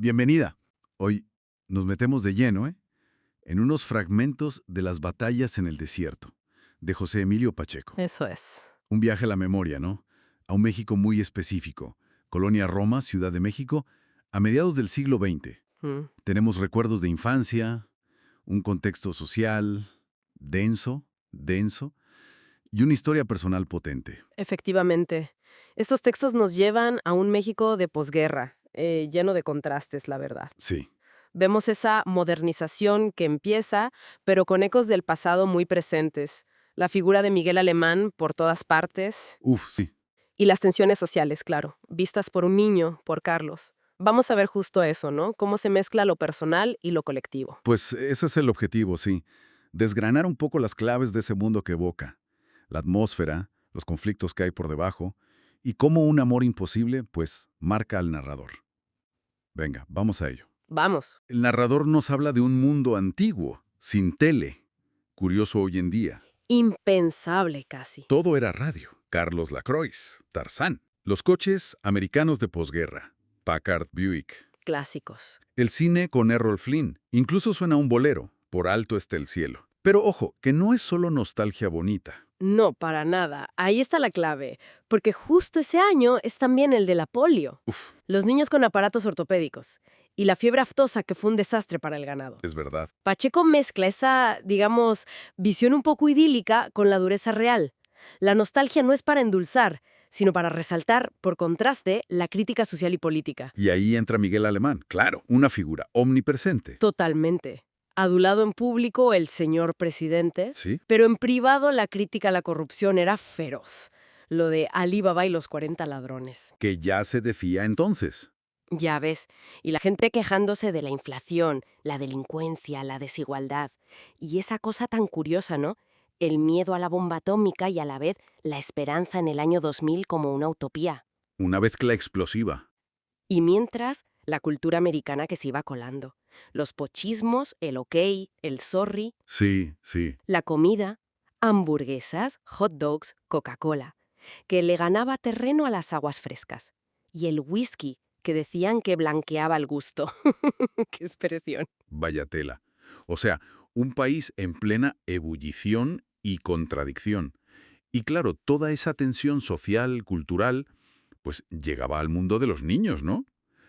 Bienvenida. Hoy nos metemos de lleno, en unos fragmentos de las batallas en el desierto, de José Emilio Pacheco. Eso es. Un viaje a la memoria, ¿no? A un México muy específico. Colonia Roma, Ciudad de México, a mediados del siglo XX. Mm. Tenemos recuerdos de infancia, un contexto social denso, y una historia personal potente. Efectivamente. Estos textos nos llevan a un México de posguerra, lleno de contrastes, la verdad. Sí. Vemos esa modernización que empieza, pero con ecos del pasado muy presentes. La figura de Miguel Alemán por todas partes Uf, sí. y las tensiones sociales, claro, vistas por un niño, por Carlos. Vamos a ver justo eso, ¿no? Cómo se mezcla lo personal y lo colectivo. Pues ese es el objetivo, sí. Desgranar un poco las claves de ese mundo que evoca. La atmósfera, los conflictos que hay por debajo, y cómo un amor imposible, pues, marca al narrador. Venga, vamos a ello. Vamos. El narrador nos habla de un mundo antiguo, sin tele, curioso hoy en día. Impensable casi. Todo era radio. Carlos Lacroix, Tarzán. Los coches americanos de posguerra. Packard Buick. Clásicos. El cine con Errol Flynn. Incluso suena un bolero. Por alto está el cielo. Pero ojo, que no es solo nostalgia bonita. No, para nada. Ahí está la clave, porque justo ese año es también el de la polio. Uf, Los niños con aparatos ortopédicos y la fiebre aftosa que fue un desastre para el ganado. es verdad. Pacheco mezcla esa, digamos, visión un poco idílica con la dureza real. La nostalgia no es para endulzar, sino para resaltar, por contraste, la crítica social y política. Y ahí entra Miguel Alemán, claro, una figura omnipresente. Totalmente. Adulado en público el señor presidente, ¿Sí? pero en privado la crítica a la corrupción era feroz. Lo de Alí Baba y los 40 ladrones. Que ya se decía entonces. Ya ves, y la gente quejándose de la inflación, la delincuencia, la desigualdad. Y esa cosa tan curiosa, ¿no? El miedo a la bomba atómica y a la vez la esperanza en el año 2000 como una utopía. Una mezcla explosiva. Y mientras, la cultura americana que se iba colando. Los pochismos, el ok, el sorry, Sí, sí. la comida, hamburguesas, hot dogs, Coca-Cola, que le ganaba terreno a las aguas frescas. Y el whisky, que decían que blanqueaba el gusto. ¡Qué expresión! Vaya tela. O sea, un país en plena ebullición y contradicción. Y claro, toda esa tensión social, cultural, pues llegaba al mundo de los niños, ¿no?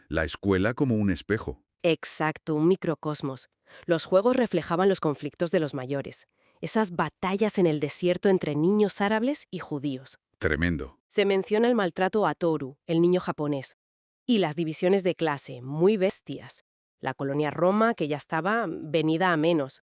La escuela como un espejo. Exacto, un microcosmos. Los juegos reflejaban los conflictos de los mayores, esas batallas en el desierto entre niños árabes y judíos. Tremendo. Se menciona el maltrato a Toru, el niño japonés, y las divisiones de clase, muy bestias. La colonia Roma, que ya estaba venida a menos.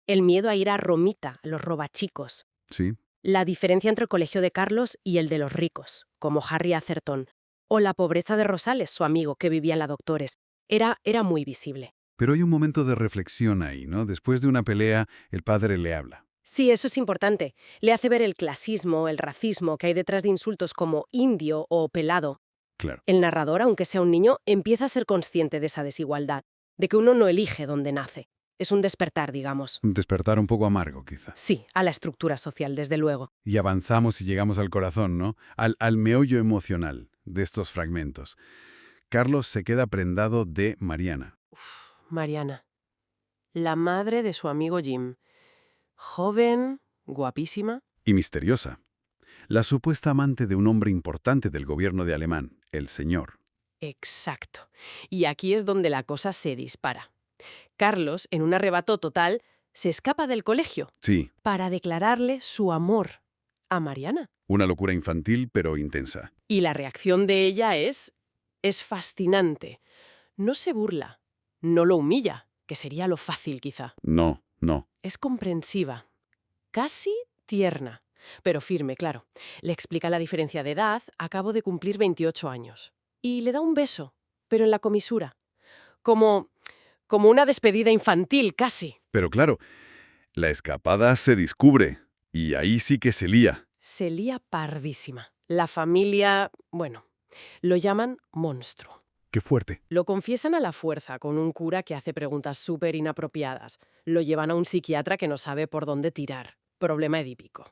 El miedo a ir a Romita, los robachicos. Sí. La diferencia entre el colegio de Carlos y el de los ricos, como Harry Atherton. O la pobreza de Rosales, su amigo, que vivía en la Doctores. Era muy visible. Pero hay un momento de reflexión ahí, ¿no? Después de una pelea, el padre le habla. Sí, eso es importante. Le hace ver el clasismo, el racismo que hay detrás de insultos como indio o pelado. Claro. El narrador, aunque sea un niño, empieza a ser consciente de esa desigualdad, de que uno no elige dónde nace. Es un despertar, digamos. Un despertar un poco amargo, quizá. Sí, a la estructura social, desde luego. Y avanzamos y llegamos al corazón, ¿no? Al meollo emocional de estos fragmentos. Carlos se queda prendado de Mariana. Mariana, la madre de su amigo Jim. Joven, guapísima. Y misteriosa. La supuesta amante de un hombre importante del gobierno de Alemán, el señor. Exacto. Y aquí es donde la cosa se dispara. Carlos, en un arrebato total, se escapa del colegio Sí, para declararle su amor a Mariana. una locura infantil pero intensa. Y la reacción de ella es fascinante. No se burla, no lo humilla, que sería lo fácil quizá. No, no. Es comprensiva, casi tierna, pero firme, claro. Le explica la diferencia de edad, acabo de cumplir 28 años. Y le da un beso, pero en la comisura. Como una despedida infantil, casi. Pero claro, la escapada se descubre. Y ahí sí que se lía. Se lía pardísima. La familia, bueno, lo llaman monstruo. Qué fuerte. Lo confiesan a la fuerza con un cura que hace preguntas súper inapropiadas. Lo llevan a un psiquiatra que no sabe por dónde tirar. Problema edípico.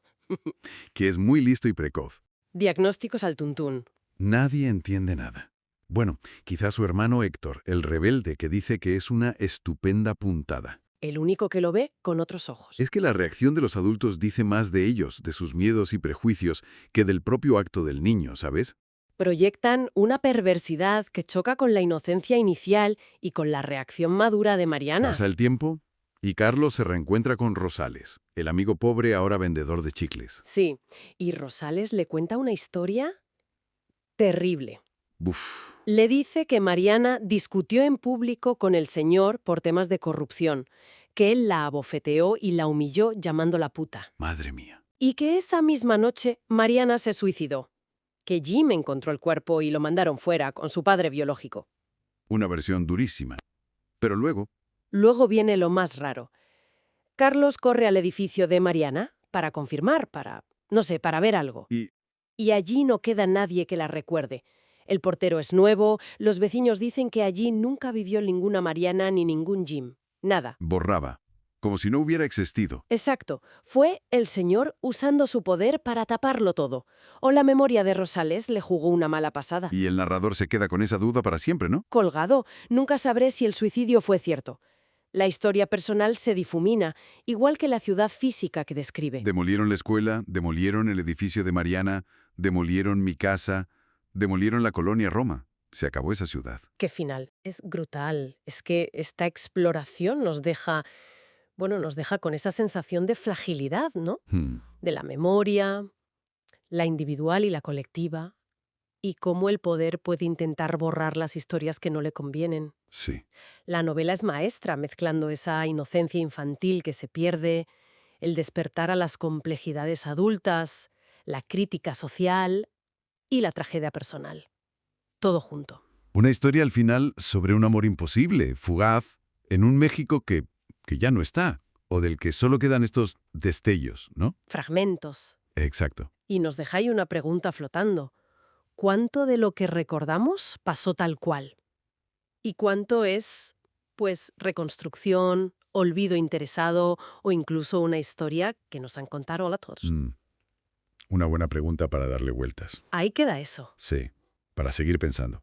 Que es muy listo y precoz. Diagnósticos al tuntún. Nadie entiende nada. Bueno, quizá su hermano Héctor, el rebelde, que dice que es una estupenda puntada. El único que lo ve con otros ojos. Es que la reacción de los adultos dice más de ellos, de sus miedos y prejuicios, que del propio acto del niño, ¿sabes? Proyectan una perversidad que choca con la inocencia inicial y con la reacción madura de Mariana. Pasa el tiempo y Carlos se reencuentra con Rosales, el amigo pobre ahora vendedor de chicles. Sí, y Rosales le cuenta una historia terrible. Buf, Le dice que Mariana discutió en público con el señor por temas de corrupción, que él la abofeteó y la humilló llamándola puta, madre mía. y que esa misma noche Mariana se suicidó, que Jim encontró el cuerpo y lo mandaron fuera con su padre biológico. Una versión durísima. Pero luego, Luego viene lo más raro. Carlos corre al edificio de Mariana para confirmar, no sé, para ver algo. y Y allí no queda nadie que la recuerde. El portero es nuevo, los vecinos dicen que allí nunca vivió ninguna Mariana ni ningún Jim. Nada. borraba, como si no hubiera existido. Exacto. Fue el señor usando su poder para taparlo todo. O la memoria de Rosales le jugó una mala pasada. Y el narrador se queda con esa duda para siempre, ¿no? Colgado, nunca sabré si el suicidio fue cierto. La historia personal se difumina, igual que la ciudad física que describe. Demolieron la escuela, demolieron el edificio de Mariana, demolieron mi casa, demolieron la colonia Roma. Se acabó esa ciudad. ¿Qué final? Es brutal. Es que esta exploración nos deja con esa sensación de fragilidad, ¿no? De la memoria, la individual y la colectiva, y cómo el poder puede intentar borrar las historias que no le convienen. Sí. La novela es maestra mezclando esa inocencia infantil que se pierde, el despertar a las complejidades adultas, la crítica social y la tragedia personal. Todo junto. Una historia al final sobre un amor imposible, fugaz, en un México que ya no está, o del que solo quedan estos destellos, ¿no? Fragmentos. Exacto. Y nos deja ahí una pregunta flotando. ¿Cuánto de lo que recordamos pasó tal cual? ¿Y cuánto es, pues, reconstrucción, olvido interesado o incluso una historia que nos han contado a todos? Una buena pregunta para darle vueltas. Ahí queda eso. Sí, para seguir pensando.